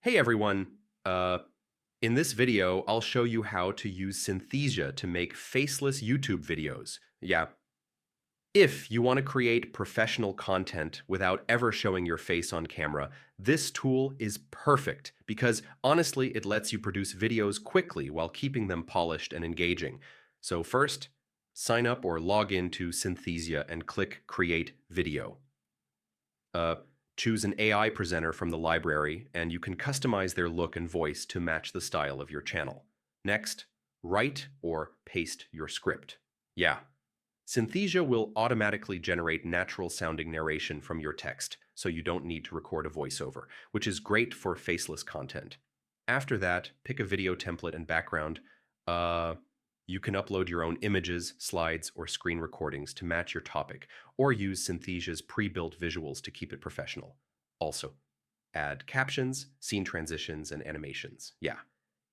Hey everyone, in this video, I'll show you how to use Synthesia to make faceless YouTube videos. Yeah, if you want to create professional content without ever showing your face on camera, this tool is perfect because honestly, it lets you produce videos quickly while keeping them polished and engaging. So first, sign up or log in to Synthesia and click Create Video. Uh, Choose an AI presenter from the library, and you can customize their look and voice to match the style of your channel. Next, write or paste your script. Yeah, Synthesia will automatically generate natural-sounding narration from your text, so you don't need to record a voiceover, which is great for faceless content. After that, pick a video template and background. You can upload your own images, slides, or screen recordings to match your topic, or use Synthesia's pre-built visuals to keep it professional. Also, add captions, scene transitions, and animations. Yeah,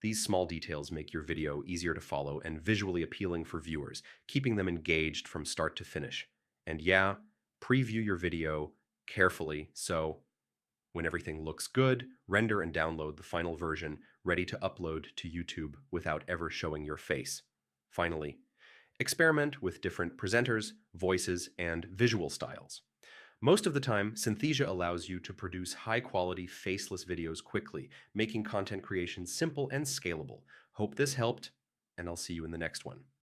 these small details make your video easier to follow and visually appealing for viewers, keeping them engaged from start to finish. And yeah, preview your video carefully so when everything looks good, render and download the final version ready to upload to YouTube without ever showing your face. Finally, experiment with different presenters, voices, and visual styles. Most of the time, Synthesia allows you to produce high-quality, faceless videos quickly, making content creation simple and scalable. Hope this helped, and I'll see you in the next one.